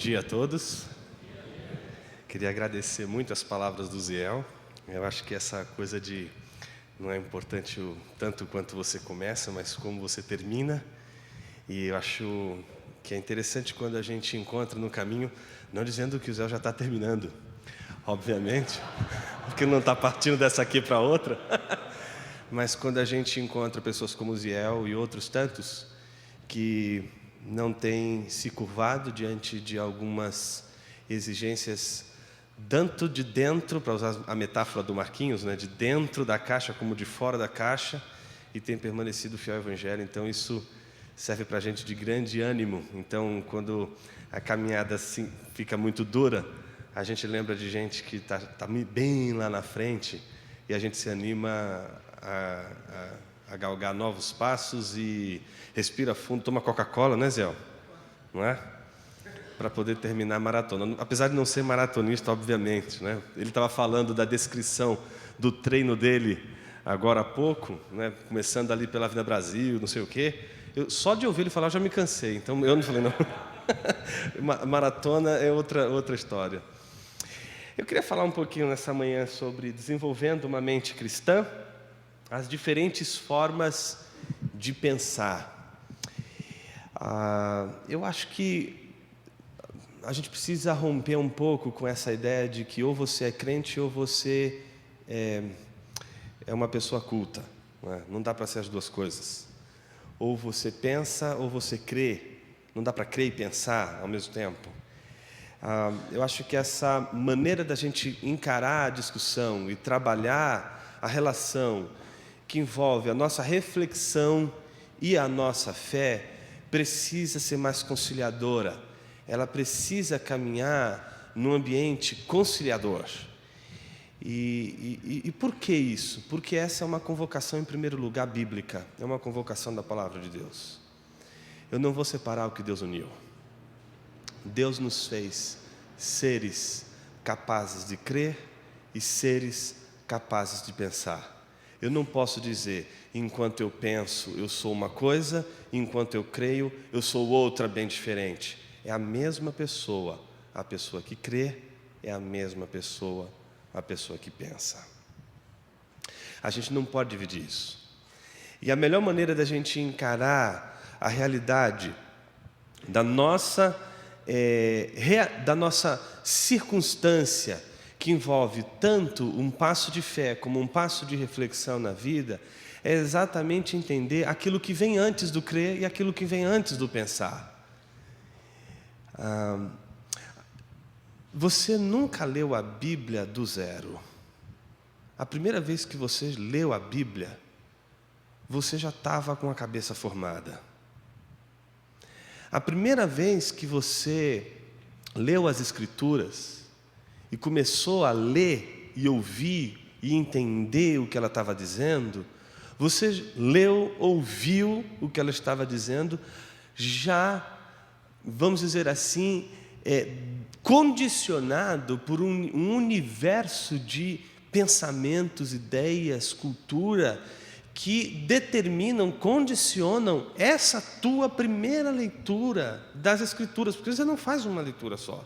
dia a todos. Queria agradecer muito as palavras do Ziel. Eu acho que essa coisa de não é importante tanto quanto você começa, mas como você termina. E eu acho que é interessante quando a gente encontra no caminho, não dizendo que o Ziel já está terminando, obviamente, porque não está partindo dessa aqui para outra, mas quando a gente encontra pessoas como o Ziel e outros tantos que não têm se curvado diante de algumas exigências, tanto de dentro, para usar a metáfora do Marquinhos, né, de dentro da caixa como de fora da caixa, e tem permanecido fiel ao Evangelho. Então isso serve para a gente de grande ânimo. Então, quando a caminhada assim fica muito dura, a gente lembra de gente que está bem lá na frente, e a gente se anima a galgar novos passos e respira fundo, toma Coca-Cola, né, Zé? Não é? Para poder terminar a maratona. Apesar de não ser maratonista, obviamente, né? Ele estava falando da descrição do treino dele agora há pouco, né? Começando ali pela Avenida Brasil, não sei o quê. Só de ouvir ele falar, eu já me cansei. Então, eu não falei, não. Maratona é outra história. Eu queria falar um pouquinho nessa manhã sobre desenvolvendo uma mente cristã, as diferentes formas de pensar. Eu acho que a gente precisa romper um pouco com essa ideia de que ou você é crente ou você é uma pessoa culta. Não dá para ser as duas coisas. Ou você pensa ou você crê. Não dá para crer e pensar ao mesmo tempo. Eu acho que essa maneira da gente encarar a discussão e trabalhar a relação que envolve a nossa reflexão e a nossa fé precisa ser mais conciliadora. Ela precisa caminhar num ambiente conciliador. E por que isso? Porque essa é uma convocação, em primeiro lugar, bíblica. É uma convocação da palavra de Deus. Eu não vou separar o que Deus uniu. Deus nos fez seres capazes de crer e seres capazes de pensar. Eu não posso dizer, enquanto eu penso, eu sou uma coisa, enquanto eu creio, eu sou outra bem diferente. É a mesma pessoa. A pessoa que crê é a mesma pessoa, a pessoa que pensa. A gente não pode dividir isso. E a melhor maneira da gente encarar a realidade da nossa circunstância, que envolve tanto um passo de fé como um passo de reflexão na vida, é exatamente entender aquilo que vem antes do crer e aquilo que vem antes do pensar. Você nunca leu a Bíblia do zero. A primeira vez que você leu a Bíblia, você já estava com a cabeça formada. A primeira vez que você leu as Escrituras e começou a ler e ouvir e entender o que ela estava dizendo, você leu, ouviu o que ela estava dizendo, já, vamos dizer assim, condicionado por um universo de pensamentos, ideias, cultura, que determinam, condicionam essa tua primeira leitura das Escrituras, porque você não faz uma leitura só,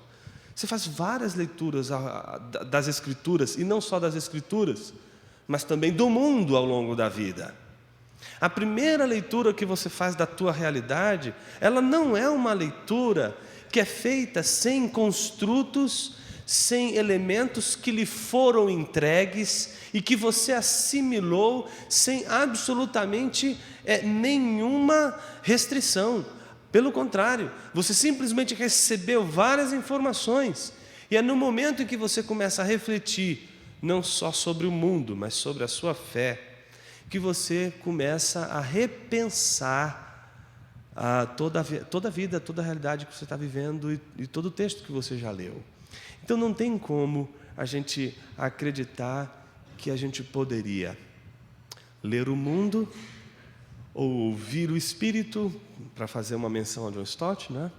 você faz várias leituras das Escrituras, e não só das Escrituras, mas também do mundo ao longo da vida. A primeira leitura que você faz da tua realidade, ela não é uma leitura que é feita sem construtos, sem elementos que lhe foram entregues e que você assimilou sem absolutamente nenhuma restrição. Pelo contrário, você simplesmente recebeu várias informações. E é no momento em que você começa a refletir, não só sobre o mundo, mas sobre a sua fé, que você começa a repensar toda a vida, toda a realidade que você está vivendo e todo o texto que você já leu. Então não tem como a gente acreditar que a gente poderia ler o mundo ou ouvir o Espírito, para fazer uma menção a John Stott, né?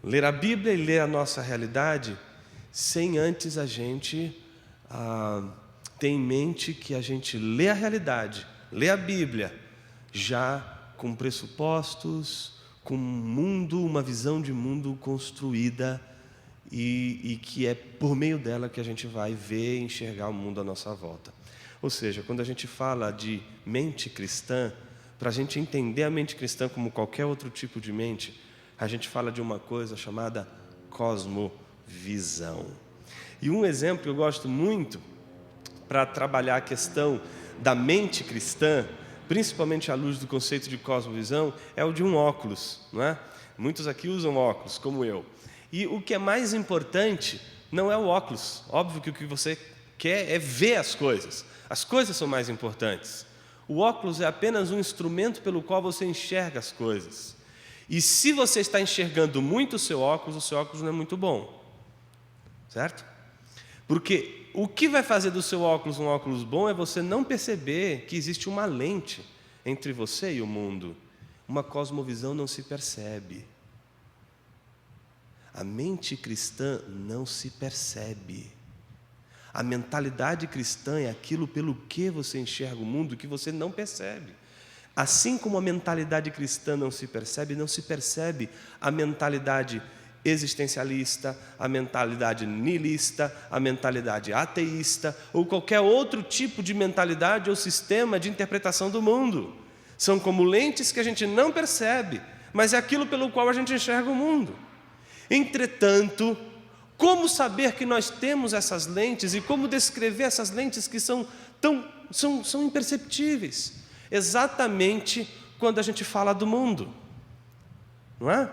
Ler a Bíblia e ler a nossa realidade, sem antes a gente ter em mente que a gente lê a realidade, lê a Bíblia, já com pressupostos, com um mundo, uma visão de mundo construída e que é por meio dela que a gente vai ver e enxergar o mundo à nossa volta. Ou seja, quando a gente fala de mente cristã, para a gente entender a mente cristã como qualquer outro tipo de mente, a gente fala de uma coisa chamada cosmovisão. E um exemplo que eu gosto muito para trabalhar a questão da mente cristã, principalmente à luz do conceito de cosmovisão, é o de um óculos, não é? Muitos aqui usam óculos, como eu. E o que é mais importante não é o óculos. Óbvio que o que você quer é ver as coisas. As coisas são mais importantes. O óculos é apenas um instrumento pelo qual você enxerga as coisas. E se você está enxergando muito o seu óculos não é muito bom. Certo? Porque o que vai fazer do seu óculos um óculos bom é você não perceber que existe uma lente entre você e o mundo. Uma cosmovisão não se percebe. A mente cristã não se percebe. A mentalidade cristã é aquilo pelo que você enxerga o mundo que você não percebe. Assim como a mentalidade cristã não se percebe a mentalidade existencialista, a mentalidade nihilista, a mentalidade ateísta ou qualquer outro tipo de mentalidade ou sistema de interpretação do mundo. São como lentes que a gente não percebe, mas é aquilo pelo qual a gente enxerga o mundo. Entretanto, como saber que nós temos essas lentes e como descrever essas lentes que são imperceptíveis? Exatamente quando a gente fala do mundo, não é?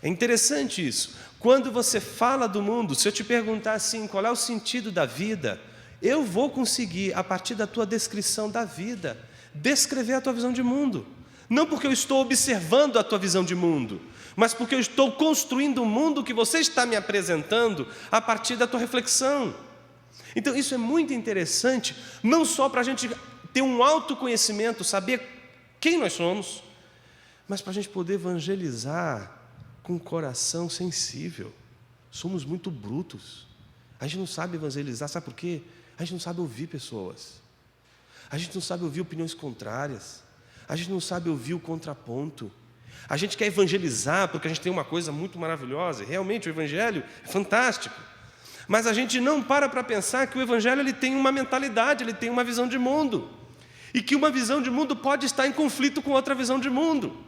É interessante isso. Quando você fala do mundo, se eu te perguntar assim, qual é o sentido da vida, eu vou conseguir, a partir da tua descrição da vida, descrever a tua visão de mundo. Não porque eu estou observando a tua visão de mundo, mas porque eu estou construindo o mundo que você está me apresentando a partir da tua reflexão. Então isso é muito interessante, não só para a gente ter um autoconhecimento, saber quem nós somos, mas para a gente poder evangelizar com um coração sensível. Somos muito brutos. A gente não sabe evangelizar, sabe por quê? A gente não sabe ouvir pessoas. A gente não sabe ouvir opiniões contrárias. A gente não sabe ouvir o contraponto. A gente quer evangelizar porque a gente tem uma coisa muito maravilhosa. Realmente o evangelho é fantástico. Mas a gente não para pensar que o evangelho ele tem uma mentalidade, ele tem uma visão de mundo. E que uma visão de mundo pode estar em conflito com outra visão de mundo.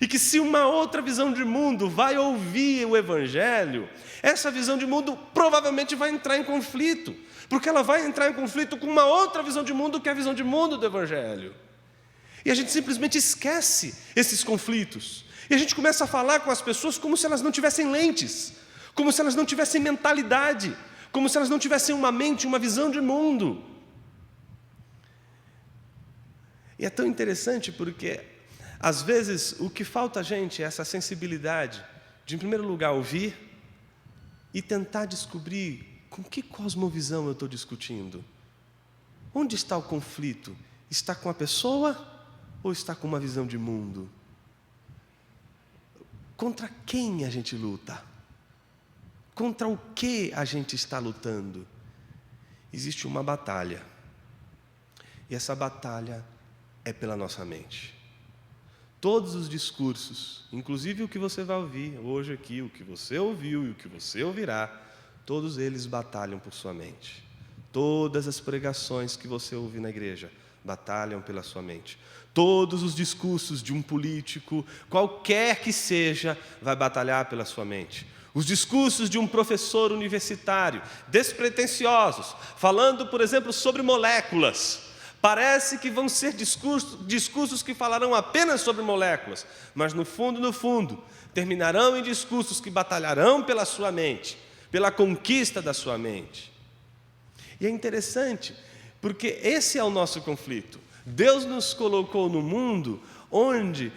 E que se uma outra visão de mundo vai ouvir o evangelho, essa visão de mundo provavelmente vai entrar em conflito. Porque ela vai entrar em conflito com uma outra visão de mundo que é a visão de mundo do evangelho. E a gente simplesmente esquece esses conflitos. E a gente começa a falar com as pessoas como se elas não tivessem lentes, como se elas não tivessem mentalidade, como se elas não tivessem uma mente, uma visão de mundo. E é tão interessante porque, às vezes, o que falta a gente é essa sensibilidade de, em primeiro lugar, ouvir e tentar descobrir com que cosmovisão eu estou discutindo. Onde está o conflito? Está com a pessoa ou está com uma visão de mundo? Contra quem a gente luta? Contra o que a gente está lutando? Existe uma batalha. E essa batalha é pela nossa mente. Todos os discursos, inclusive o que você vai ouvir hoje aqui, o que você ouviu e o que você ouvirá, todos eles batalham por sua mente. Todas as pregações que você ouve na igreja batalham pela sua mente. Todos os discursos de um político, qualquer que seja, vai batalhar pela sua mente. Os discursos de um professor universitário, despretensiosos, falando, por exemplo, sobre moléculas, parece que vão ser discursos que falarão apenas sobre moléculas, mas no fundo, terminarão em discursos que batalharão pela sua mente, pela conquista da sua mente. E é interessante, porque esse é o nosso conflito. Deus nos colocou no mundo onde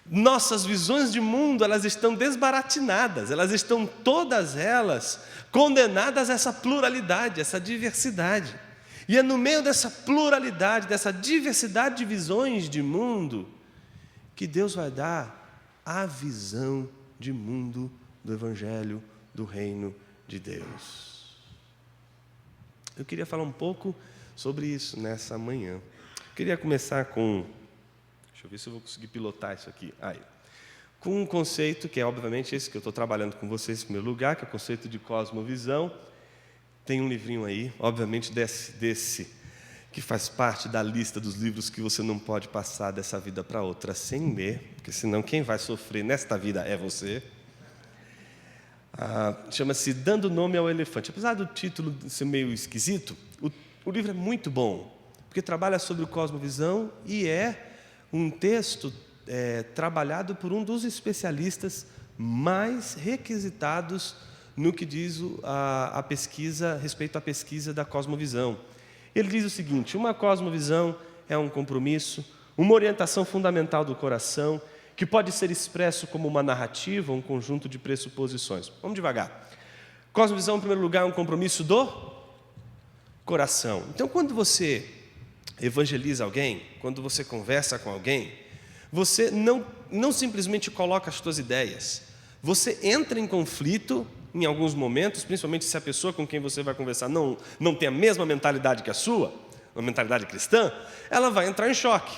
nossas visões de mundo elas estão desbaratinadas, elas estão todas elas condenadas a essa pluralidade, essa diversidade. E é no meio dessa pluralidade, dessa diversidade de visões de mundo, que Deus vai dar a visão de mundo do Evangelho, do Reino de Deus. Eu queria falar um pouco sobre isso nessa manhã. Eu queria começar com Deixa eu ver se eu vou conseguir pilotar isso aqui. Aí. Com um conceito que é, obviamente, esse que eu estou trabalhando com vocês em primeiro lugar, que é o conceito de cosmovisão. Tem um livrinho aí, obviamente, desse que faz parte da lista dos livros que você não pode passar dessa vida para outra sem ler, porque senão quem vai sofrer nesta vida é você. Chama-se Dando Nome ao Elefante. Apesar do título ser meio esquisito, o livro é muito bom, porque trabalha sobre cosmovisão e é um texto trabalhado por um dos especialistas mais requisitados no que diz a pesquisa, respeito à pesquisa da cosmovisão. Ele diz o seguinte: uma cosmovisão é um compromisso, uma orientação fundamental do coração, que pode ser expresso como uma narrativa, um conjunto de pressuposições. Vamos devagar. Cosmovisão, em primeiro lugar, é um compromisso do coração. Então, quando você evangeliza alguém, quando você conversa com alguém, você não simplesmente coloca as suas ideias. Você entra em conflito em alguns momentos, principalmente se a pessoa com quem você vai conversar não tem a mesma mentalidade que a sua, uma mentalidade cristã, ela vai entrar em choque,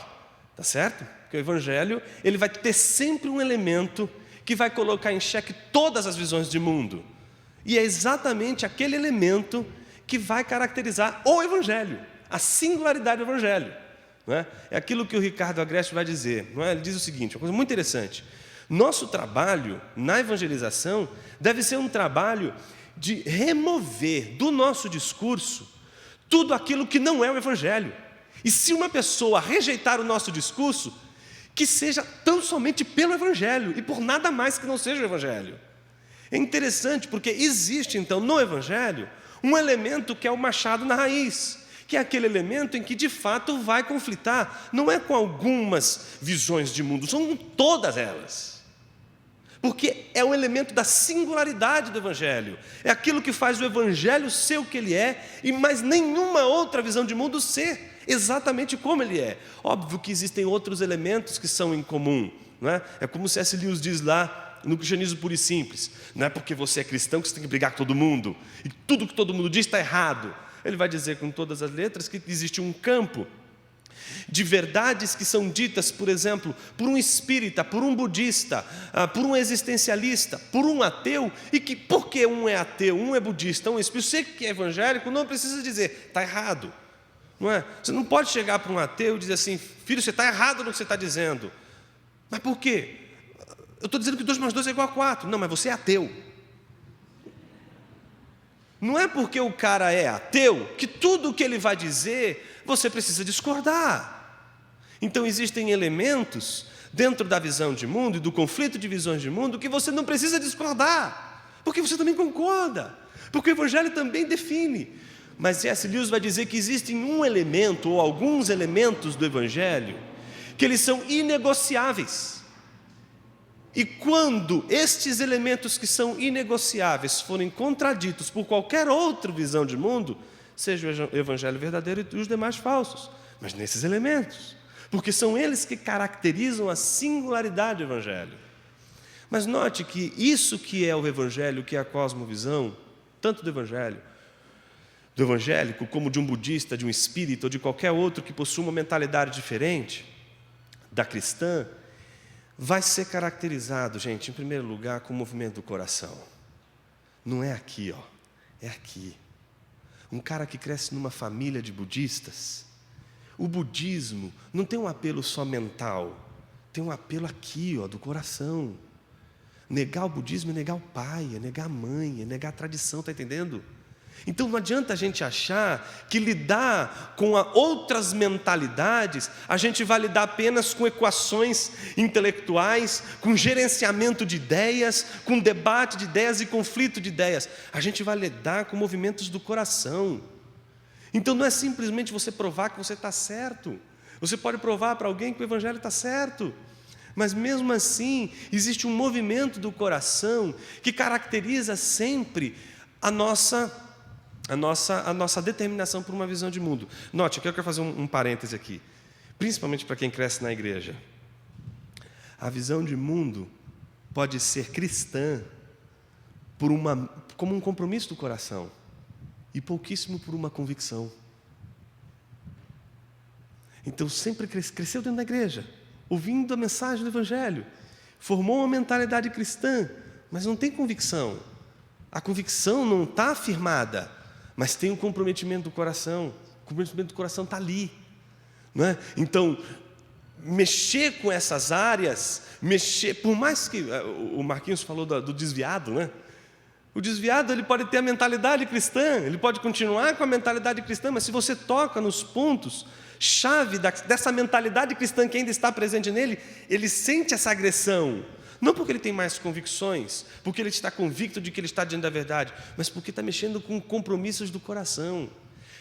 tá certo? Porque o Evangelho, ele vai ter sempre um elemento que vai colocar em xeque todas as visões de mundo. E é exatamente aquele elemento que vai caracterizar o Evangelho, a singularidade do Evangelho. Não é? É aquilo que o Ricardo Agreste vai dizer. Não é? Ele diz o seguinte, uma coisa muito interessante: nosso trabalho na evangelização deve ser um trabalho de remover do nosso discurso tudo aquilo que não é o Evangelho. E se uma pessoa rejeitar o nosso discurso, que seja tão somente pelo Evangelho e por nada mais que não seja o Evangelho. É interessante porque existe então no Evangelho um elemento que é o machado na raiz, que é aquele elemento em que de fato vai conflitar, não é com algumas visões de mundo, são com todas elas. Porque é o elemento da singularidade do Evangelho, é aquilo que faz o Evangelho ser o que ele é e mais nenhuma outra visão de mundo ser exatamente como ele é. Óbvio que existem outros elementos que são em comum, não é? É como C.S. Lewis diz lá no Cristianismo Puro e Simples: não é porque você é cristão que você tem que brigar com todo mundo, e tudo que todo mundo diz está errado. Ele vai dizer com todas as letras que existe um campo de verdades que são ditas, por exemplo, por um espírita, por um budista, por um existencialista, por um ateu, e que porque um é ateu, um é budista, um é espírita, você que é evangélico não precisa dizer, está errado. Não é? Você não pode chegar para um ateu e dizer assim: filho, você está errado no que você está dizendo. Mas por quê? Eu estou dizendo que 2 mais 2 é igual a 4. Não, mas você é ateu. Não é porque o cara é ateu que tudo o que ele vai dizer você precisa discordar. Então existem elementos dentro da visão de mundo e do conflito de visões de mundo que você não precisa discordar, porque você também concorda, porque o Evangelho também define. Mas C.S. Lewis vai dizer que existem um elemento ou alguns elementos do Evangelho que eles são inegociáveis. E quando estes elementos que são inegociáveis forem contraditos por qualquer outra visão de mundo, seja o Evangelho verdadeiro e os demais falsos, mas nesses elementos, porque são eles que caracterizam a singularidade do Evangelho. Mas note que isso que é o Evangelho, que é a cosmovisão, tanto do evangélico, como de um budista, de um espírita ou de qualquer outro que possua uma mentalidade diferente da cristã, vai ser caracterizado, gente, em primeiro lugar, com o movimento do coração. Não é aqui, ó, é aqui. Um cara que cresce numa família de budistas, o budismo não tem um apelo só mental, tem um apelo aqui, ó, do coração. Negar o budismo é negar o pai, é negar a mãe, é negar a tradição, está entendendo? Então não adianta a gente achar que lidar com outras mentalidades, a gente vai lidar apenas com equações intelectuais, com gerenciamento de ideias, com debate de ideias e conflito de ideias. A gente vai lidar com movimentos do coração. Então não é simplesmente você provar que você está certo. Você pode provar para alguém que o Evangelho está certo. Mas mesmo assim, existe um movimento do coração que caracteriza sempre a nossa determinação por uma visão de mundo. Note, eu quero fazer um parêntese aqui, principalmente para quem cresce na igreja. A visão de mundo pode ser cristã como um compromisso do coração e pouquíssimo por uma convicção. Então sempre cresceu dentro da igreja, ouvindo a mensagem do Evangelho, formou uma mentalidade cristã, mas não tem convicção. A convicção não está afirmada, mas tem um comprometimento do coração. O comprometimento do coração está ali, não é? Então, mexer com essas áreas, por mais que o Marquinhos falou do desviado, né? O desviado, ele pode ter a mentalidade cristã, ele pode continuar com a mentalidade cristã, mas se você toca nos pontos chave dessa mentalidade cristã que ainda está presente nele, ele sente essa agressão. Não porque ele tem mais convicções, porque ele está convicto de que ele está diante da verdade, mas porque está mexendo com compromissos do coração.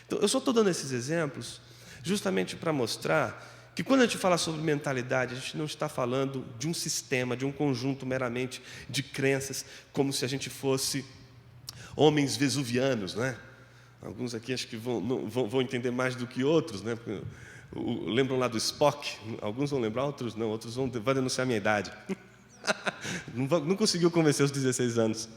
Então, eu só estou dando esses exemplos justamente para mostrar que quando a gente fala sobre mentalidade, a gente não está falando de um sistema, de um conjunto meramente de crenças, como se a gente fosse homens vesuvianos, né? Alguns aqui acho que vão entender mais do que outros, né? Lembram lá do Spock? Alguns vão lembrar, outros não, outros vão denunciar a minha idade. Não conseguiu convencer os 16 anos.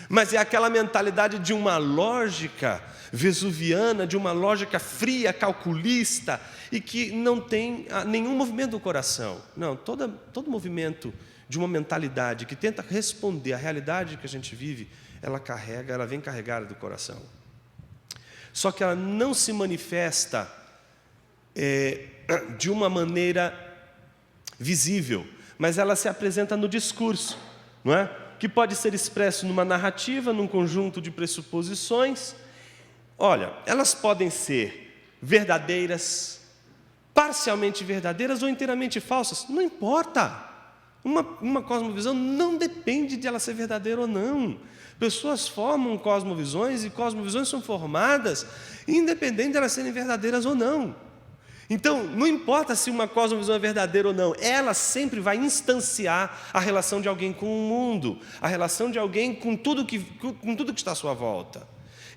Mas é aquela mentalidade de uma lógica vesuviana, de uma lógica fria, calculista, e que não tem nenhum movimento do coração. Não, todo movimento de uma mentalidade que tenta responder à realidade que a gente vive, ela vem carregada do coração. Só que ela não se manifesta de uma maneira visível, mas ela se apresenta no discurso, não é? Que pode ser expresso numa narrativa, num conjunto de pressuposições. Olha, elas podem ser verdadeiras, parcialmente verdadeiras ou inteiramente falsas, não importa. Uma cosmovisão não depende de ela ser verdadeira ou não. Pessoas formam cosmovisões e cosmovisões são formadas independente de elas serem verdadeiras ou não. Então, não importa se uma cosmovisão é verdadeira ou não, ela sempre vai instanciar a relação de alguém com o mundo, a relação de alguém com tudo que está à sua volta.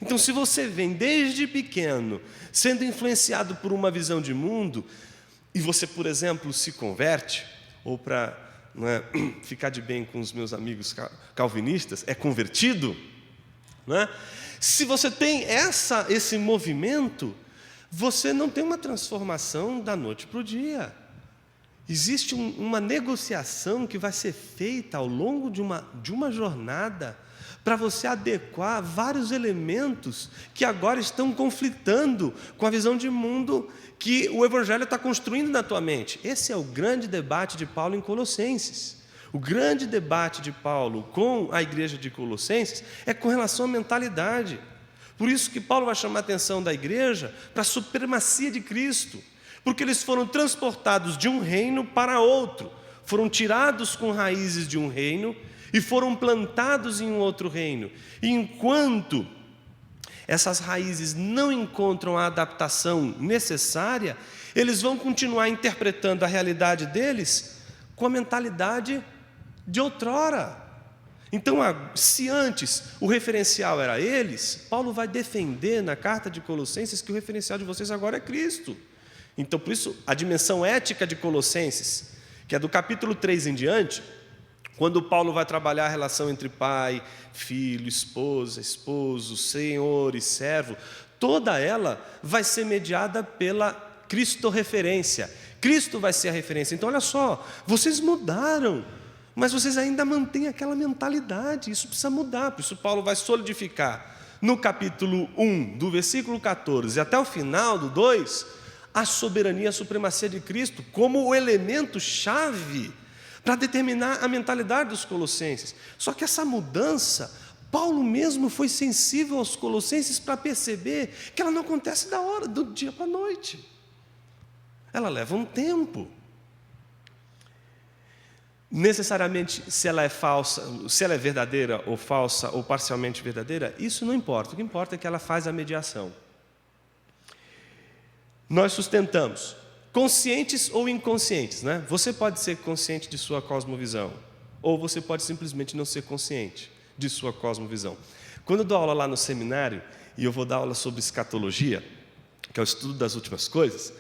Então, se você vem desde pequeno sendo influenciado por uma visão de mundo, e você, por exemplo, se converte, ou para ficar de bem com os meus amigos calvinistas, é convertido, não é? Se você tem esse movimento, você não tem uma transformação da noite para o dia. Existe uma negociação que vai ser feita ao longo de uma jornada para você adequar vários elementos que agora estão conflitando com a visão de mundo que o Evangelho está construindo na tua mente. Esse é o grande debate de Paulo em Colossenses. O grande debate de Paulo com a igreja de Colossenses é com relação à mentalidade. Por isso que Paulo vai chamar a atenção da igreja para a supremacia de Cristo, porque eles foram transportados de um reino para outro, foram tirados com raízes de um reino e foram plantados em um outro reino. E enquanto essas raízes não encontram a adaptação necessária, eles vão continuar interpretando a realidade deles com a mentalidade de outrora. Então, se antes o referencial era eles, Paulo vai defender na carta de Colossenses que o referencial de vocês agora é Cristo. Então, por isso, a dimensão ética de Colossenses, que é do capítulo 3 em diante, quando Paulo vai trabalhar a relação entre pai, filho, esposa, esposo, senhor e servo, toda ela vai ser mediada pela Cristo-referência. Cristo vai ser a referência. Então, olha só, vocês mudaram, mas vocês ainda mantêm aquela mentalidade, isso precisa mudar. Por isso Paulo vai solidificar no capítulo 1, do versículo 14 até o final do 2, a soberania, a supremacia de Cristo como o elemento-chave para determinar a mentalidade dos colossenses. Só que essa mudança, Paulo mesmo foi sensível aos colossenses para perceber que ela não acontece do dia para a noite. Ela leva um tempo. Necessariamente, se ela é falsa, se ela é verdadeira ou falsa ou parcialmente verdadeira, isso não importa. O que importa é que ela faz a mediação. Nós sustentamos, conscientes ou inconscientes, né? Você pode ser consciente de sua cosmovisão, ou você pode simplesmente não ser consciente de sua cosmovisão. Quando eu dou aula lá no seminário, e eu vou dar aula sobre escatologia, que é o estudo das últimas coisas,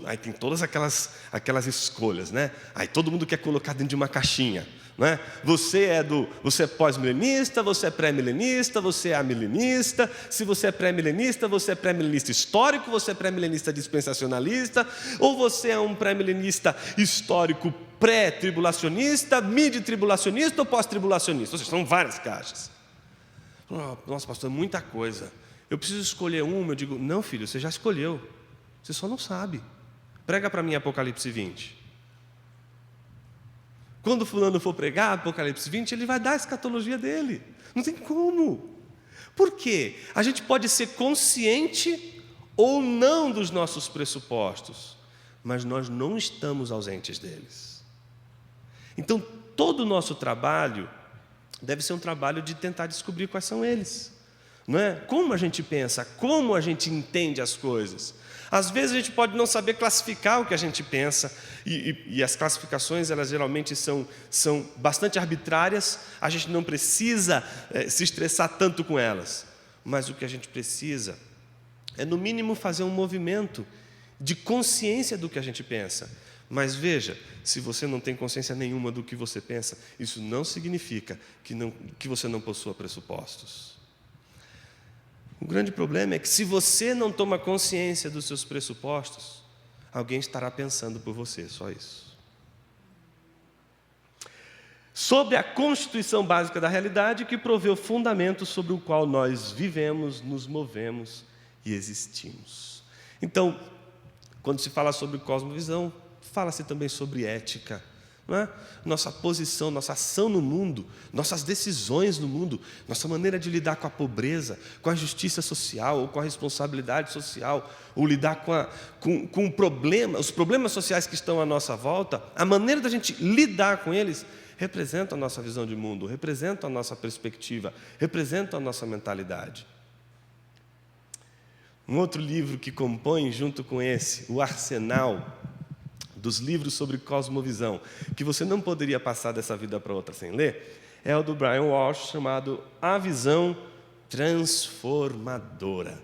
Aí tem todas aquelas escolhas, né? Aí todo mundo quer colocar dentro de uma caixinha, né? Você é pós-milenista, você é pré-milenista, você é amilenista. Se você é pré-milenista, você é pré-milenista histórico, você é pré-milenista dispensacionalista, ou você é um pré-milenista histórico pré-tribulacionista, mid-tribulacionista ou pós-tribulacionista. Ou seja, são várias caixas. Nossa, pastor, é muita coisa. Eu preciso escolher uma. Eu digo, não, filho, você já escolheu. Você só não sabe. Prega para mim Apocalipse 20. Quando o fulano for pregar Apocalipse 20, ele vai dar a escatologia dele. Não tem como. Por quê? A gente pode ser consciente ou não dos nossos pressupostos, mas nós não estamos ausentes deles. Então, todo o nosso trabalho deve ser um trabalho de tentar descobrir quais são eles. Não é? Como a gente pensa, como a gente entende as coisas. Às vezes a gente pode não saber classificar o que a gente pensa, e as classificações, elas geralmente são bastante arbitrárias. A gente não precisa se estressar tanto com elas, mas o que a gente precisa é, no mínimo, fazer um movimento de consciência do que a gente pensa. Mas veja, se você não tem consciência nenhuma do que você pensa, isso não significa que você não possua pressupostos. O grande problema é que, se você não toma consciência dos seus pressupostos, alguém estará pensando por você, só isso. Sobre a constituição básica da realidade, que provê o fundamento sobre o qual nós vivemos, nos movemos e existimos. Então, quando se fala sobre cosmovisão, fala-se também sobre ética. Não é? Nossa posição, nossa ação no mundo, nossas decisões no mundo, nossa maneira de lidar com a pobreza, com a justiça social, ou com a responsabilidade social, ou lidar com os problemas sociais que estão à nossa volta, a maneira da gente lidar com eles representa a nossa visão de mundo, representa a nossa perspectiva, representa a nossa mentalidade. Um outro livro que compõe, junto com esse, o arsenal dos livros sobre cosmovisão, que você não poderia passar dessa vida para outra sem ler, é o do Brian Walsh, chamado A Visão Transformadora.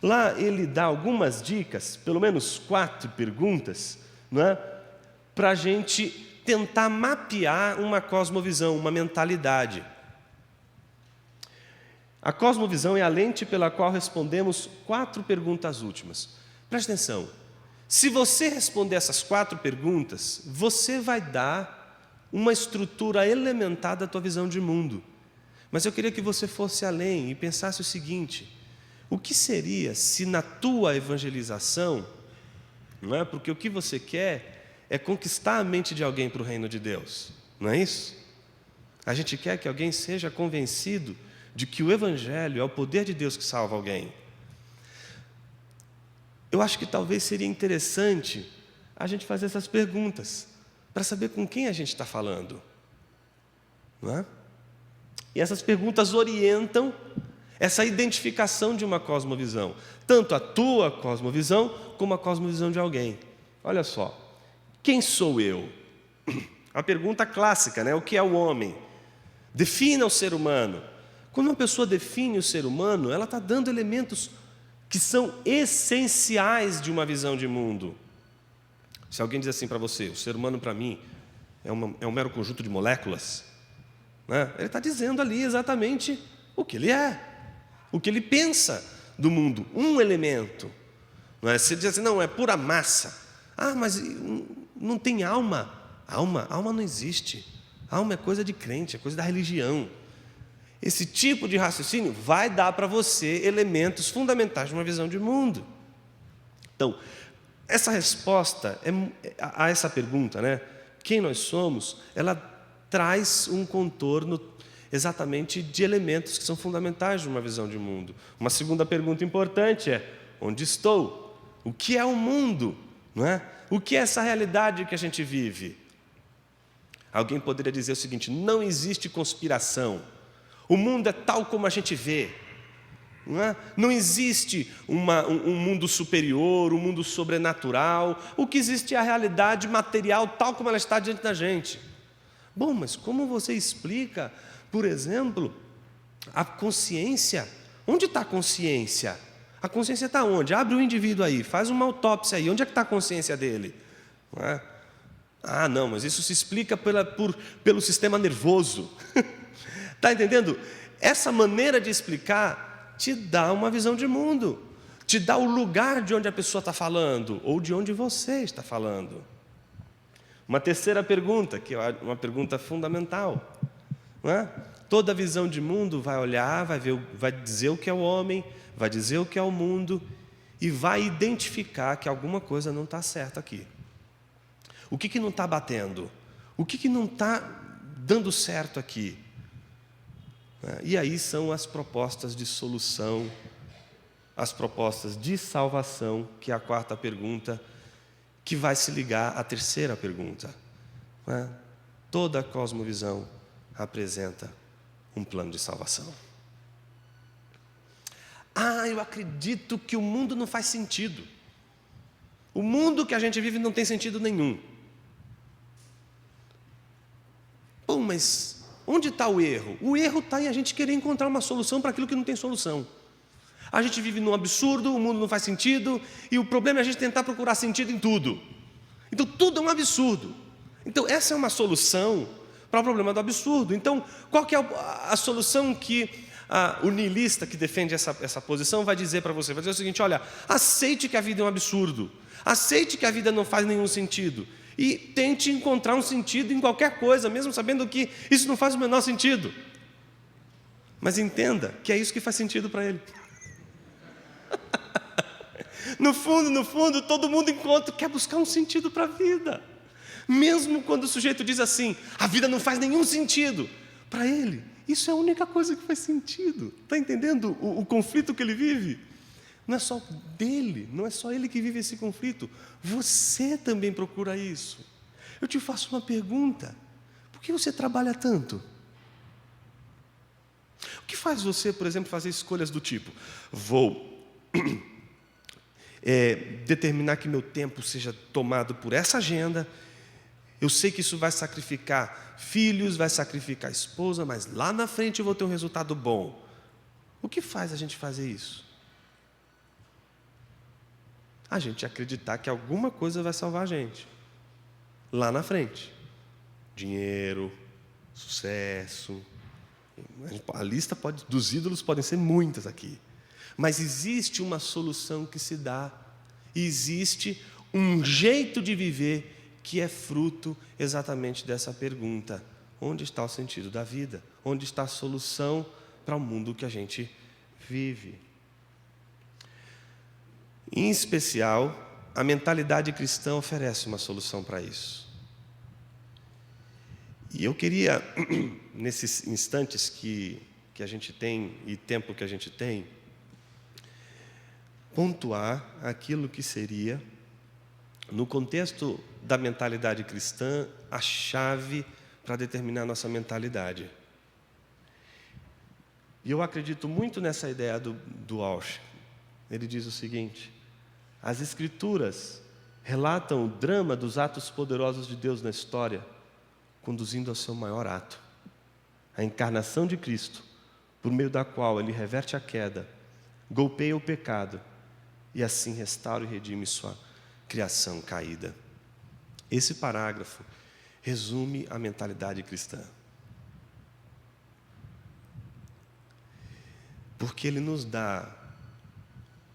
Lá ele dá algumas dicas, pelo menos 4 perguntas, não é? Para a gente tentar mapear uma cosmovisão, uma mentalidade. A cosmovisão é a lente pela qual respondemos 4 perguntas últimas. Preste atenção. Se você responder essas 4 perguntas, você vai dar uma estrutura elementar da tua visão de mundo. Mas eu queria que você fosse além e pensasse o seguinte: o que seria se na tua evangelização, não é? Porque o que você quer é conquistar a mente de alguém para o reino de Deus, não é isso? A gente quer que alguém seja convencido de que o Evangelho é o poder de Deus que salva alguém. Eu acho que talvez seria interessante a gente fazer essas perguntas, para saber com quem a gente está falando. Não é? E essas perguntas orientam essa identificação de uma cosmovisão, tanto a tua cosmovisão, como a cosmovisão de alguém. Olha só, quem sou eu? A pergunta clássica, né? O que é o homem? Defina o ser humano. Quando uma pessoa define o ser humano, ela está dando elementos que são essenciais de uma visão de mundo. Se alguém diz assim para você: o ser humano para mim é um mero conjunto de moléculas, né? Ele está dizendo ali exatamente o que ele é, o que ele pensa do mundo, um elemento. Não é? Se ele diz assim, não, é pura massa. Ah, mas não tem alma. Alma não existe. Alma é coisa de crente, é coisa da religião. Esse tipo de raciocínio vai dar para você elementos fundamentais de uma visão de mundo. Então, essa resposta a essa pergunta, né, quem nós somos, ela traz um contorno exatamente de elementos que são fundamentais de uma visão de mundo. Uma segunda pergunta importante é: onde estou? O que é o mundo? Não é? O que é essa realidade que a gente vive? Alguém poderia dizer o seguinte: não existe conspiração. O mundo é tal como a gente vê. Não é? Não existe um mundo superior, um mundo sobrenatural. O que existe é a realidade material tal como ela está diante da gente. Bom, mas como você explica, por exemplo, a consciência? Onde está a consciência? A consciência está onde? Abre o indivíduo aí, faz uma autópsia aí. Onde é que está a consciência dele? Não é? Ah, não, mas isso se explica pelo sistema nervoso. Está entendendo? Essa maneira de explicar te dá uma visão de mundo, te dá o lugar de onde a pessoa está falando, ou de onde você está falando. Uma terceira pergunta, que é uma pergunta fundamental. Não é? Toda visão de mundo vai olhar, vai dizer o que é o homem, vai dizer o que é o mundo, e vai identificar que alguma coisa não está certa aqui. O que não está batendo? O que não está dando certo aqui? E aí são as propostas de solução, as propostas de salvação, que é a quarta pergunta, que vai se ligar à terceira pergunta. Toda a cosmovisão apresenta um plano de salvação. Eu acredito que o mundo não faz sentido. O mundo que a gente vive não tem sentido nenhum. Bom, mas onde está o erro? O erro está em a gente querer encontrar uma solução para aquilo que não tem solução. A gente vive num absurdo, o mundo não faz sentido, e o problema é a gente tentar procurar sentido em tudo. Então, tudo é um absurdo. Então, essa é uma solução para o problema do absurdo. Então, qual que é a solução que o niilista que defende essa posição vai dizer para você? Vai dizer o seguinte: olha, aceite que a vida é um absurdo, aceite que a vida não faz nenhum sentido, e tente encontrar um sentido em qualquer coisa, mesmo sabendo que isso não faz o menor sentido. Mas entenda que é isso que faz sentido para ele. No fundo, todo mundo quer buscar um sentido para a vida. Mesmo quando o sujeito diz assim, a vida não faz nenhum sentido, para ele, isso é a única coisa que faz sentido. Está entendendo o conflito que ele vive? Não é só dele, não é só ele que vive esse conflito. Você também procura isso. Eu te faço uma pergunta: por que você trabalha tanto? O que faz você, por exemplo, fazer escolhas do tipo: vou determinar que meu tempo seja tomado por essa agenda, eu sei que isso vai sacrificar filhos, vai sacrificar esposa, mas lá na frente eu vou ter um resultado bom. O que faz a gente fazer isso? A gente acreditar que alguma coisa vai salvar a gente lá na frente. Dinheiro, sucesso. A lista dos ídolos podem ser muitas aqui. Mas existe uma solução que se dá. Existe um jeito de viver que é fruto exatamente dessa pergunta: onde está o sentido da vida? Onde está a solução para o mundo que a gente vive? Em especial, a mentalidade cristã oferece uma solução para isso. E eu queria, nesses instantes que a gente tem e tempo que a gente tem, pontuar aquilo que seria, no contexto da mentalidade cristã, a chave para determinar a nossa mentalidade. E eu acredito muito nessa ideia do Walsh. Ele diz o seguinte: as Escrituras relatam o drama dos atos poderosos de Deus na história, conduzindo ao seu maior ato, a encarnação de Cristo, por meio da qual Ele reverte a queda, golpeia o pecado e assim restaura e redime sua criação caída. Esse parágrafo resume a mentalidade cristã. Porque ele nos dá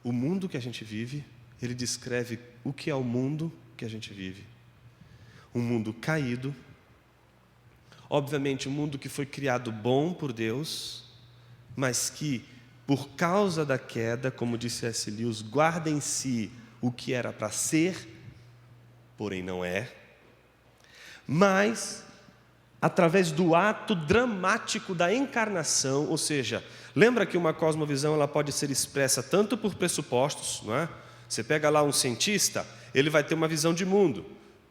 o mundo que a gente vive, ele descreve o que é o mundo que a gente vive. Um mundo caído, obviamente um mundo que foi criado bom por Deus, mas que, por causa da queda, como disse C.S. Lewis, guarda em si o que era para ser, porém não é. Mas, através do ato dramático da encarnação, ou seja, lembra que uma cosmovisão ela pode ser expressa tanto por pressupostos, não é? Você pega lá um cientista, ele vai ter uma visão de mundo.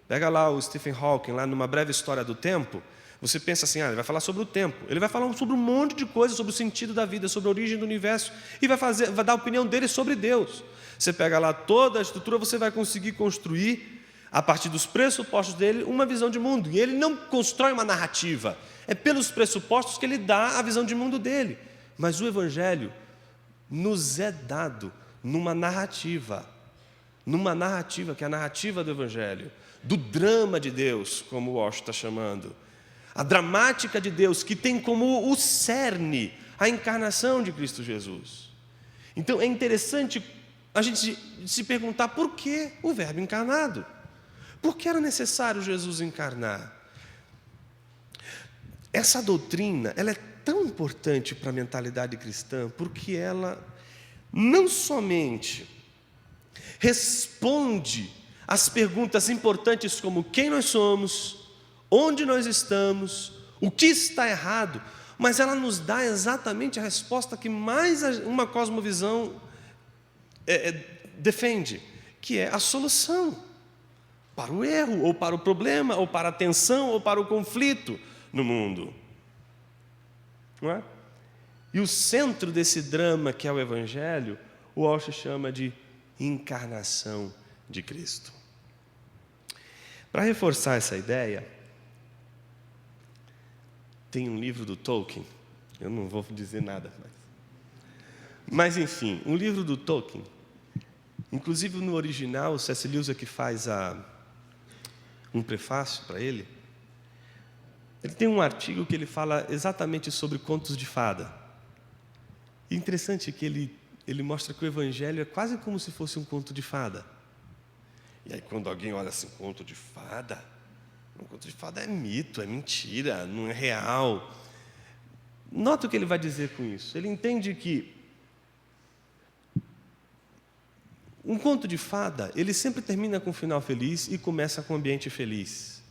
Pega lá o Stephen Hawking, lá numa breve história do tempo, você pensa assim, ele vai falar sobre o tempo, ele vai falar sobre um monte de coisas, sobre o sentido da vida, sobre a origem do universo, e vai dar a opinião dele sobre Deus. Você pega lá toda a estrutura, você vai conseguir construir, a partir dos pressupostos dele, uma visão de mundo. E ele não constrói uma narrativa, é pelos pressupostos que ele dá a visão de mundo dele. Mas o Evangelho nos é dado numa narrativa que é a narrativa do Evangelho, do drama de Deus, como o Walsh está chamando. A dramática de Deus, que tem como o cerne a encarnação de Cristo Jesus. Então é interessante a gente se perguntar por que o Verbo encarnado? Por que era necessário Jesus encarnar? Essa doutrina, ela é tão importante para a mentalidade cristã, porque ela não somente responde às perguntas importantes como quem nós somos, onde nós estamos, o que está errado, mas ela nos dá exatamente a resposta que mais uma cosmovisão defende, que é a solução para o erro, ou para o problema, ou para a tensão, ou para o conflito no mundo. Não é? E o centro desse drama que é o Evangelho, o Walsh chama de encarnação de Cristo. Para reforçar essa ideia, tem um livro do Tolkien, eu não vou dizer nada mais. Mas enfim, um livro do Tolkien, inclusive no original, o C.S. Lewis é que faz um prefácio para ele. Ele tem um artigo que ele fala exatamente sobre contos de fada. E interessante que ele mostra que o Evangelho é quase como se fosse um conto de fada. E aí quando alguém olha assim, conto de fada é mito, é mentira, não é real. Nota o que ele vai dizer com isso. Ele entende que um conto de fada, ele sempre termina com um final feliz e começa com um ambiente feliz.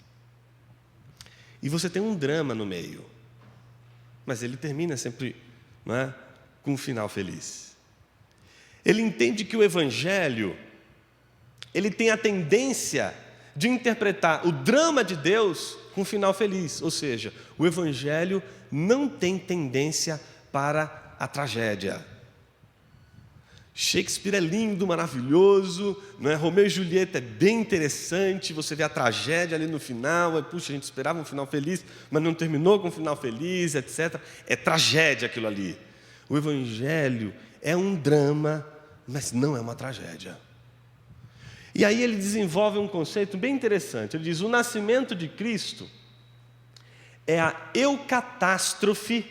E você tem um drama no meio. Mas ele termina sempre, não é, com um final feliz. Ele entende que o Evangelho, ele tem a tendência de interpretar o drama de Deus com um final feliz. Ou seja, o Evangelho não tem tendência para a tragédia. Shakespeare é lindo, maravilhoso, não é? Romeu e Julieta é bem interessante, você vê a tragédia ali no final, puxa, a gente esperava um final feliz, mas não terminou com um final feliz, etc. É tragédia aquilo ali. O Evangelho é um drama, mas não é uma tragédia. E aí ele desenvolve um conceito bem interessante. Ele diz: o nascimento de Cristo é a eucatástrofe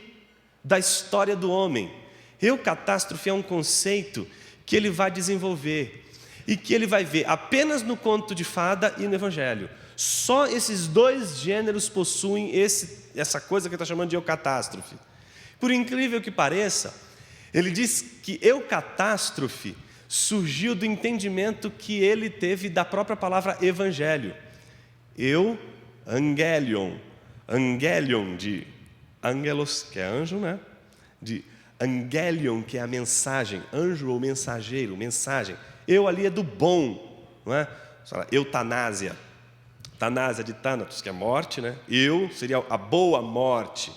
da história do homem. Eucatástrofe é um conceito que ele vai desenvolver e que ele vai ver apenas no conto de fada e no Evangelho. Só esses dois gêneros possuem essa coisa que ele está chamando de eucatástrofe. Por incrível que pareça, ele diz que eucatástrofe surgiu do entendimento que ele teve da própria palavra evangelho. Angelion de angelos, que é anjo, né? De angelion, que é a mensagem, anjo ou mensageiro, mensagem. Eu ali é do bom, não é? Eutanásia, tanásia de Thanatos, que é morte, né? Eu seria a boa morte.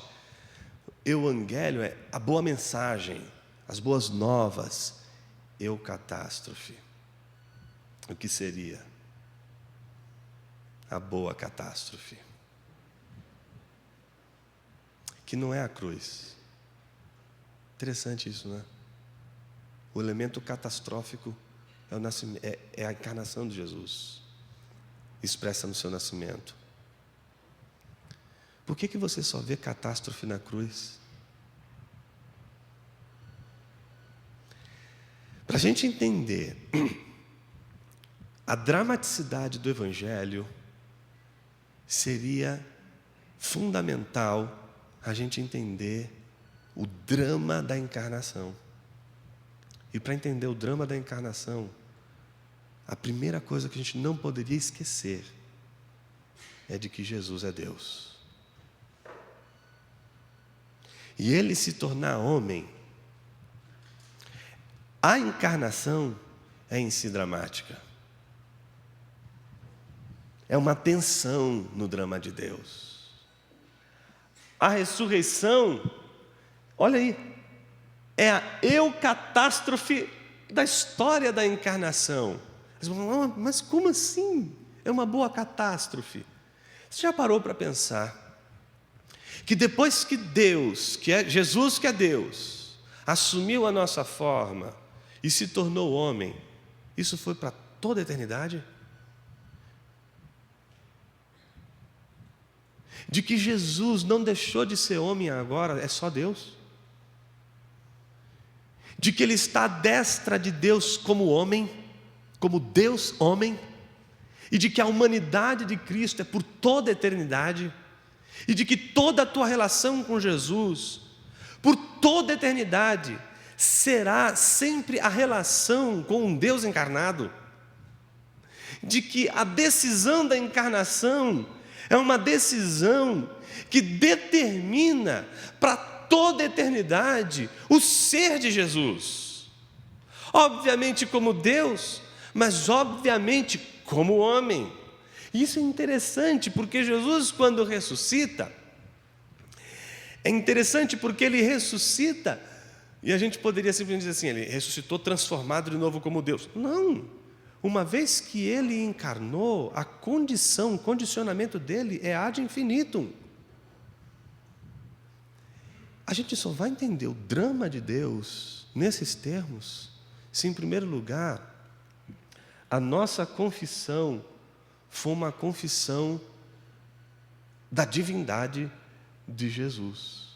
Euangelion é a boa mensagem, as boas novas. Eucatástrofe, o que seria a boa catástrofe? Que não é a cruz. Interessante isso, né? O elemento catastrófico é a encarnação de Jesus, expressa no seu nascimento. Por que você só vê catástrofe na cruz? Para a gente entender a dramaticidade do Evangelho, seria fundamental a gente entender o drama da encarnação. E para entender o drama da encarnação, a primeira coisa que a gente não poderia esquecer é de que Jesus é Deus. E Ele se tornar homem, a encarnação é em si dramática. É uma tensão no drama de Deus. A ressurreição, olha aí, é a eucatástrofe da história da encarnação. Mas como assim? É uma boa catástrofe. Você já parou para pensar que depois que Deus, que é Jesus que é Deus, assumiu a nossa forma e se tornou homem, isso foi para toda a eternidade? De que Jesus não deixou de ser homem agora, é só Deus? De que Ele está à destra de Deus como homem, como Deus homem, e de que a humanidade de Cristo é por toda a eternidade, e de que toda a tua relação com Jesus, por toda a eternidade, será sempre a relação com um Deus encarnado, de que a decisão da encarnação é uma decisão que determina para toda a eternidade o ser de Jesus, obviamente como Deus, mas obviamente como homem. Isso é interessante, porque Jesus, quando ressuscita, é interessante porque Ele ressuscita, e a gente poderia simplesmente dizer assim, Ele ressuscitou transformado de novo como Deus. Não, uma vez que Ele encarnou, a condição, o condicionamento dele é ad infinitum. A gente só vai entender o drama de Deus nesses termos, se em primeiro lugar, a nossa confissão for uma confissão da divindade de Jesus.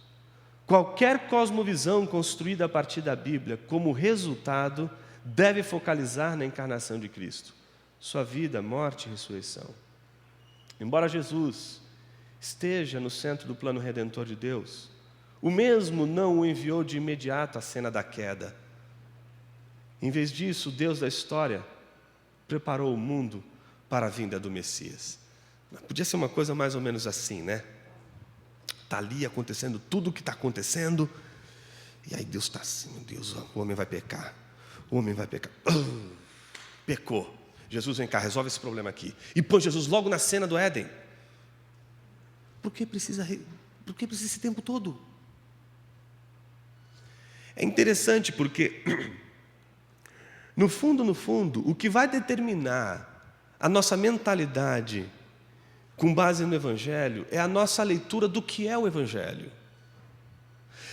Qualquer cosmovisão construída a partir da Bíblia, como resultado, deve focalizar na encarnação de Cristo, sua vida, morte e ressurreição. Embora Jesus esteja no centro do plano redentor de Deus, o mesmo não o enviou de imediato à cena da queda. Em vez disso, o Deus da história preparou o mundo para a vinda do Messias. Podia ser uma coisa mais ou menos assim, né? Está ali acontecendo tudo o que está acontecendo, e aí Deus está assim, meu Deus, o homem vai pecar, o homem vai pecar. Pecou. Jesus, vem cá, resolve esse problema aqui. E põe Jesus logo na cena do Éden. Por que precisa esse tempo todo? É interessante porque, no fundo, o que vai determinar a nossa mentalidade com base no Evangelho é a nossa leitura do que é o Evangelho.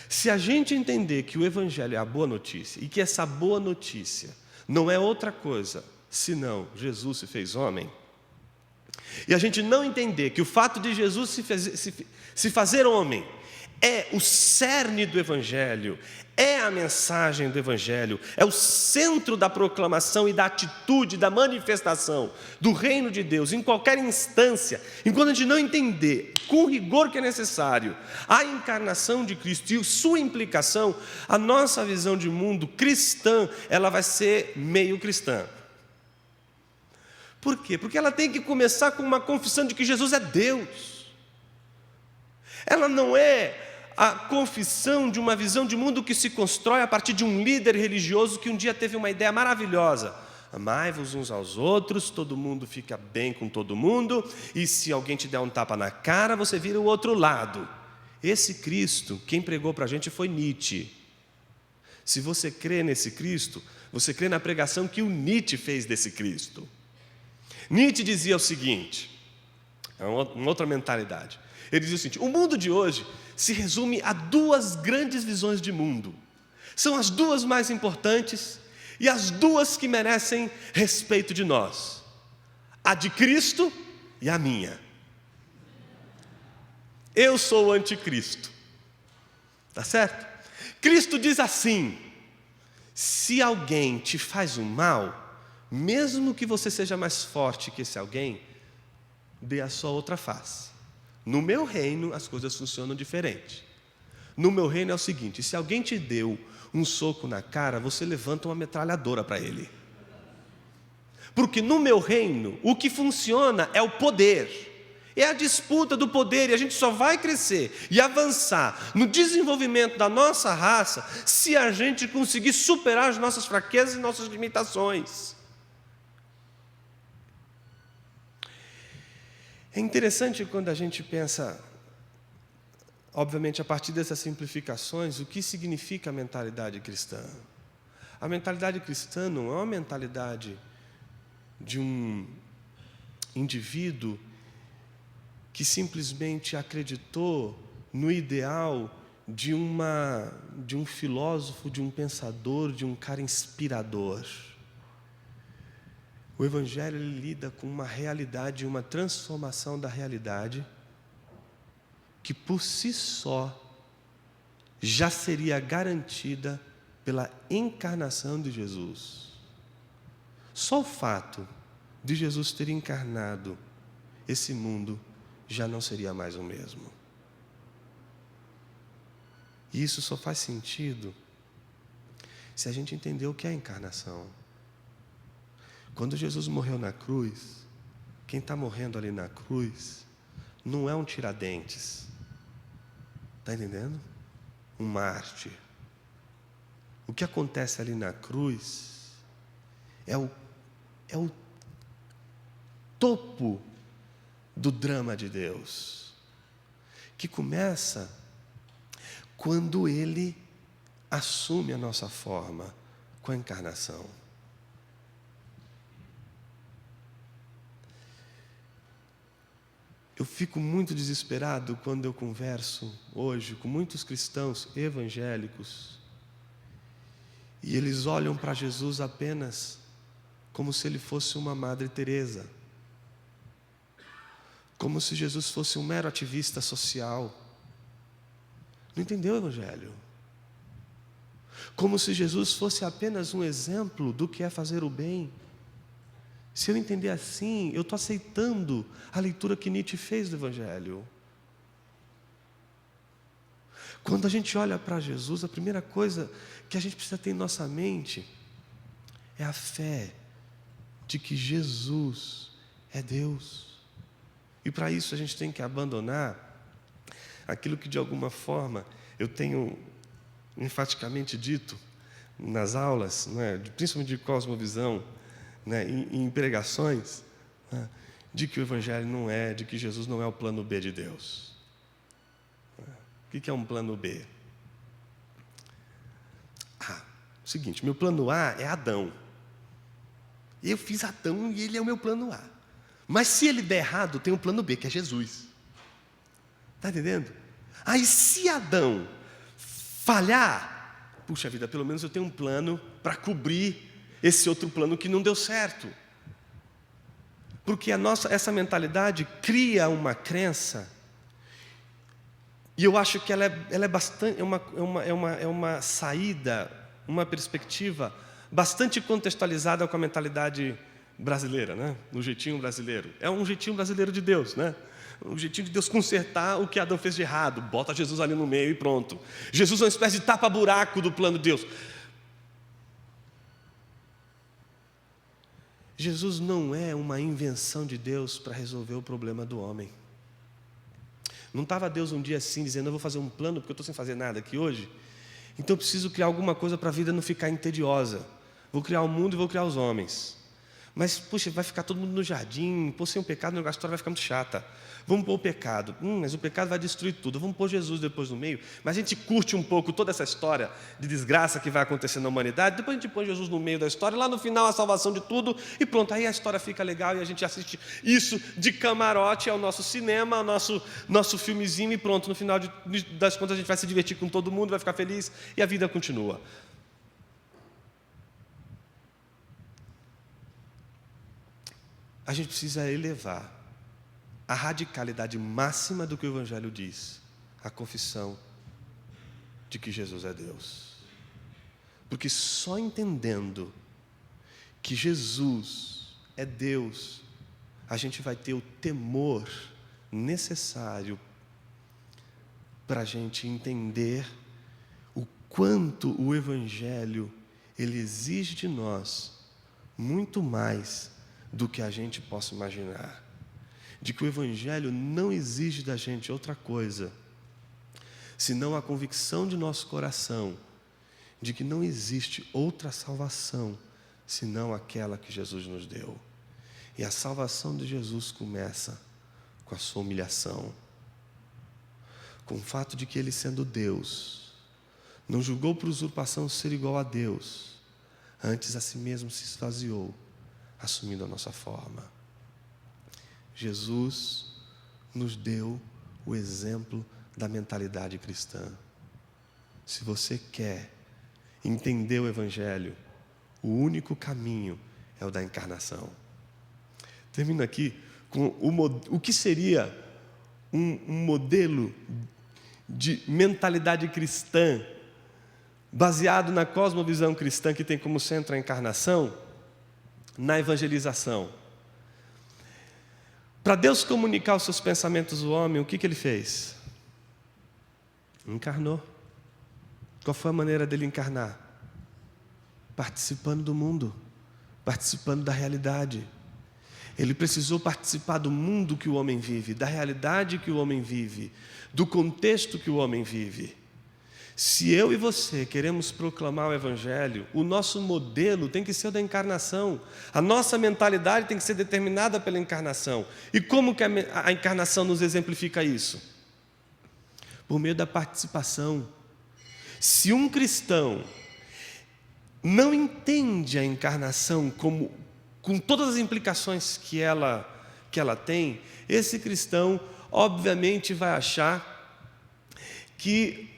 Se a gente entender que o Evangelho é a boa notícia e que essa boa notícia não é outra coisa senão Jesus se fez homem, e a gente não entender que o fato de Jesus se fazer homem é o cerne do Evangelho, é a mensagem do Evangelho, é o centro da proclamação e da atitude, da manifestação do reino de Deus em qualquer instância, enquanto a gente não entender com o rigor que é necessário a encarnação de Cristo e sua implicação, a nossa visão de mundo cristã, ela vai ser meio cristã. Por quê? Porque ela tem que começar com uma confissão de que Jesus é Deus. Ela não é a confissão de uma visão de mundo que se constrói a partir de um líder religioso que um dia teve uma ideia maravilhosa. Amai-vos uns aos outros, todo mundo fica bem com todo mundo, e se alguém te der um tapa na cara, você vira o outro lado. Esse Cristo, quem pregou para a gente foi Nietzsche. Se você crê nesse Cristo, você crê na pregação que o Nietzsche fez desse Cristo. Nietzsche dizia o seguinte, é uma outra mentalidade. Ele dizia o seguinte: o mundo de hoje se resume a duas grandes visões de mundo. São as duas mais importantes e as duas que merecem respeito de nós: a de Cristo e a minha. Eu sou o anticristo. Tá certo? Cristo diz assim: se alguém te faz um mal, mesmo que você seja mais forte que esse alguém, dê a sua outra face. No meu reino, as coisas funcionam diferente. No meu reino é o seguinte: se alguém te deu um soco na cara, você levanta uma metralhadora para ele. Porque no meu reino, o que funciona é o poder. É a disputa do poder, e a gente só vai crescer e avançar no desenvolvimento da nossa raça se a gente conseguir superar as nossas fraquezas e nossas limitações. É interessante quando a gente pensa, obviamente, a partir dessas simplificações, o que significa a mentalidade cristã. A mentalidade cristã não é uma mentalidade de um indivíduo que simplesmente acreditou no ideal de um filósofo, de um pensador, de um cara inspirador. O Evangelho ele lida com uma realidade, uma transformação da realidade, que por si só já seria garantida pela encarnação de Jesus. Só o fato de Jesus ter encarnado esse mundo já não seria mais o mesmo. E isso só faz sentido se a gente entender o que é a encarnação. Quando Jesus morreu na cruz, quem está morrendo ali na cruz não é um Tiradentes. Está entendendo? Um mártir. O que acontece ali na cruz é o topo do drama de Deus, que começa quando Ele assume a nossa forma com a encarnação. Eu fico muito desesperado quando eu converso hoje com muitos cristãos evangélicos e eles olham para Jesus apenas como se Ele fosse uma Madre Teresa, como se Jesus fosse um mero ativista social. Não entendeu o Evangelho? Como se Jesus fosse apenas um exemplo do que é fazer o bem. Se eu entender assim, eu estou aceitando a leitura que Nietzsche fez do Evangelho. Quando a gente olha para Jesus, a primeira coisa que a gente precisa ter em nossa mente é a fé de que Jesus é Deus. E para isso a gente tem que abandonar aquilo que de alguma forma eu tenho enfaticamente dito nas aulas, né, principalmente de cosmovisão, né, em pregações, né, de que o Evangelho não é, de que Jesus não é o plano B de Deus. O que é um plano B? Seguinte, meu plano A é Adão. Eu fiz Adão e ele é o meu plano A. Mas se ele der errado, tem um plano B, que é Jesus. Está entendendo? Aí se Adão falhar, puxa vida, pelo menos eu tenho um plano para cobrir esse outro plano que não deu certo. Porque essa mentalidade cria uma crença, e eu acho que ela é bastante, é uma saída, uma perspectiva bastante contextualizada com a mentalidade brasileira, né? No jeitinho brasileiro. É um jeitinho brasileiro de Deus, né? Um jeitinho de Deus consertar o que Adão fez de errado. Bota Jesus ali no meio e pronto. Jesus é uma espécie de tapa-buraco do plano de Deus. Jesus não é uma invenção de Deus para resolver o problema do homem. Não estava Deus um dia assim, dizendo, eu vou fazer um plano, porque eu estou sem fazer nada aqui hoje, então eu preciso criar alguma coisa para a vida não ficar entediosa. Vou criar o mundo e vou criar os homens. Mas, puxa, vai ficar todo mundo no jardim, pôr sem o pecado, a história vai ficar muito chata. Vamos pôr o pecado. Mas o pecado vai destruir tudo. Vamos pôr Jesus depois no meio. Mas a gente curte um pouco toda essa história de desgraça que vai acontecer na humanidade. Depois a gente põe Jesus no meio da história. Lá no final a salvação de tudo. E pronto, aí a história fica legal e a gente assiste isso de camarote ao nosso cinema, ao nosso filmezinho. E pronto, no final das contas a gente vai se divertir com todo mundo, vai ficar feliz e a vida continua. A gente precisa elevar a radicalidade máxima do que o Evangelho diz, a confissão de que Jesus é Deus. Porque só entendendo que Jesus é Deus, a gente vai ter o temor necessário para a gente entender o quanto o Evangelho ele exige de nós muito mais do que a gente possa imaginar. De que o Evangelho não exige da gente outra coisa, senão a convicção de nosso coração de que não existe outra salvação senão aquela que Jesus nos deu. E a salvação de Jesus começa com a sua humilhação, com o fato de que Ele, sendo Deus, não julgou por usurpação ser igual a Deus, antes a si mesmo se esvaziou, assumindo a nossa forma. Jesus nos deu o exemplo da mentalidade cristã. Se você quer entender o Evangelho, o único caminho é o da encarnação. Termino aqui com o que seria um modelo de mentalidade cristã, baseado na cosmovisão cristã que tem como centro a encarnação, na evangelização. Para Deus comunicar os seus pensamentos ao homem, o que Ele fez? Encarnou. Qual foi a maneira dele encarnar? Participando do mundo, participando da realidade. Ele precisou participar do mundo que o homem vive, da realidade que o homem vive, do contexto que o homem vive. Se eu e você queremos proclamar o Evangelho, o nosso modelo tem que ser o da encarnação. A nossa mentalidade tem que ser determinada pela encarnação. E como que a encarnação nos exemplifica isso? Por meio da participação. Se um cristão não entende a encarnação com todas as implicações que ela tem, esse cristão obviamente vai achar que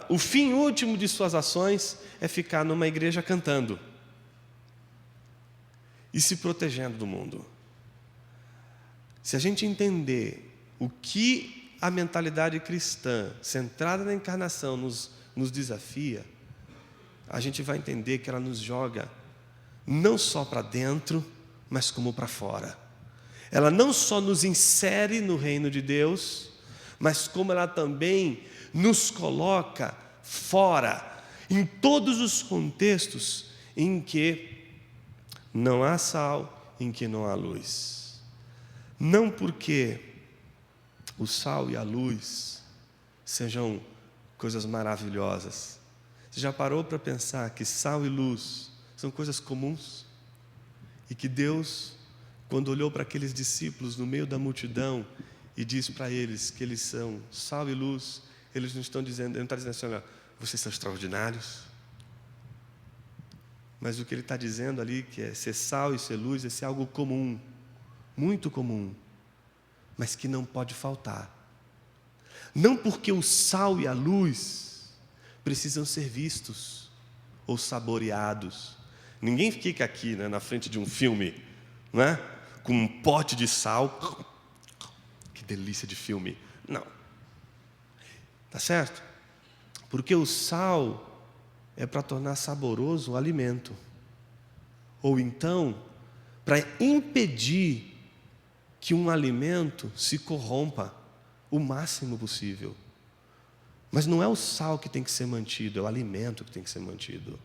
o fim último de suas ações é ficar numa igreja cantando e se protegendo do mundo. Se a gente entender o que a mentalidade cristã centrada na encarnação nos desafia, a gente vai entender que ela nos joga não só para dentro, mas como para fora. Ela não só nos insere no reino de Deus, mas como ela também nos coloca fora, em todos os contextos em que não há sal, em que não há luz. Não porque o sal e a luz sejam coisas maravilhosas. Você já parou para pensar que sal e luz são coisas comuns? E que Deus, quando olhou para aqueles discípulos no meio da multidão e disse para eles que eles são sal e luz, eles não estão dizendo, ele não está dizendo assim, olha, vocês são extraordinários. Mas o que ele está dizendo ali, que é ser sal e ser luz, é ser algo comum, muito comum, mas que não pode faltar. Não porque o sal e a luz precisam ser vistos ou saboreados. Ninguém fica aqui, né, na frente de um filme, né, com um pote de sal. Que delícia de filme. Não. Tá certo? Porque o sal é para tornar saboroso o alimento. Ou então, para impedir que um alimento se corrompa o máximo possível. Mas não é o sal que tem que ser mantido, é o alimento que tem que ser mantido.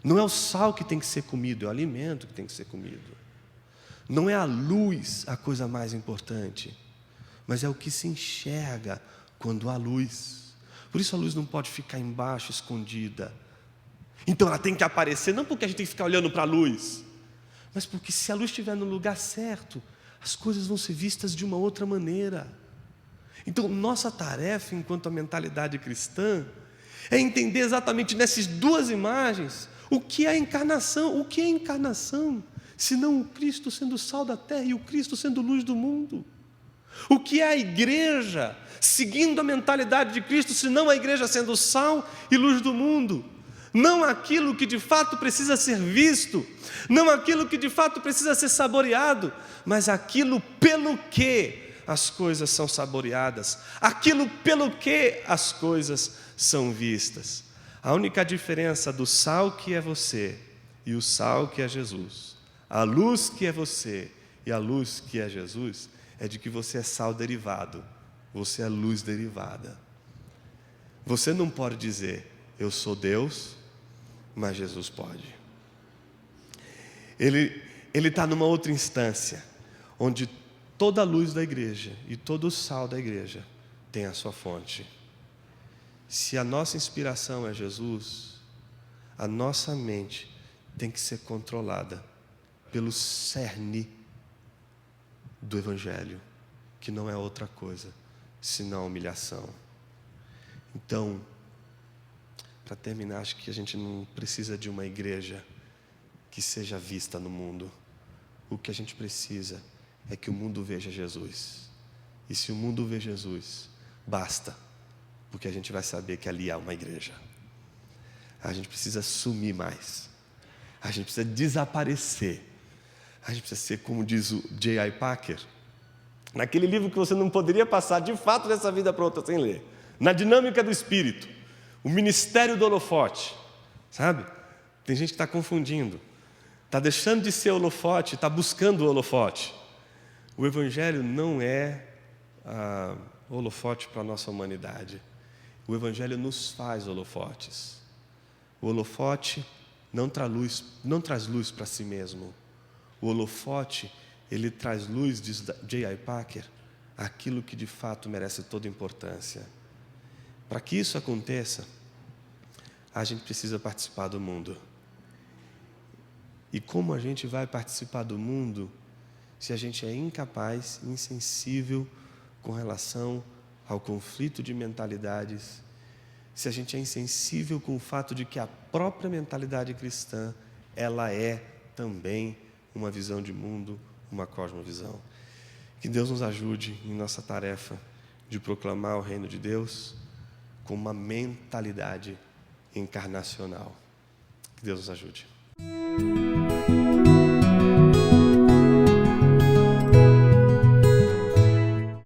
Não é o sal que tem que ser comido, é o alimento que tem que ser comido. Não é a luz a coisa mais importante, mas é o que se enxerga quando há luz. Por isso a luz não pode ficar embaixo, escondida. Então ela tem que aparecer, não porque a gente tem que ficar olhando para a luz, mas porque se a luz estiver no lugar certo, as coisas vão ser vistas de uma outra maneira. Então nossa tarefa enquanto a mentalidade cristã é entender exatamente nessas duas imagens o que é a encarnação. O que é a encarnação? Senão o Cristo sendo sal da terra e o Cristo sendo luz do mundo. O que é a igreja, seguindo a mentalidade de Cristo, senão a igreja sendo sal e luz do mundo? Não aquilo que de fato precisa ser visto, não aquilo que de fato precisa ser saboreado, mas aquilo pelo que as coisas são saboreadas, aquilo pelo que as coisas são vistas. A única diferença do sal que é você e o sal que é Jesus, a luz que é você e a luz que é Jesus, é de que você é sal derivado, você é luz derivada. Você não pode dizer, eu sou Deus, mas Jesus pode. Ele está numa outra instância, onde toda a luz da igreja e todo o sal da igreja tem a sua fonte. Se a nossa inspiração é Jesus, a nossa mente tem que ser controlada pelo cerne do Evangelho, que não é outra coisa senão a humilhação. Então, para terminar, acho que a gente não precisa de uma igreja que seja vista no mundo. O que a gente precisa é que o mundo veja Jesus. E se o mundo vê Jesus, basta, porque a gente vai saber que ali há uma igreja. A gente precisa sumir mais. A gente precisa desaparecer. A gente precisa ser, como diz o J.I. Packer, naquele livro que você não poderia passar de fato dessa vida para outra sem ler. Na dinâmica do Espírito, o ministério do holofote. Sabe? Tem gente que está confundindo. Está deixando de ser holofote, está buscando o holofote. O Evangelho não é holofote para a nossa humanidade. O Evangelho nos faz holofotes. O holofote não traz luz para si mesmo. O holofote, ele traz luz, diz J.I. Packer, aquilo que de fato merece toda importância. Para que isso aconteça, a gente precisa participar do mundo. E como a gente vai participar do mundo se a gente é incapaz, insensível com relação ao conflito de mentalidades, se a gente é insensível com o fato de que a própria mentalidade cristã, ela é também uma visão de mundo, uma cosmovisão. Que Deus nos ajude em nossa tarefa de proclamar o reino de Deus com uma mentalidade encarnacional. Que Deus nos ajude.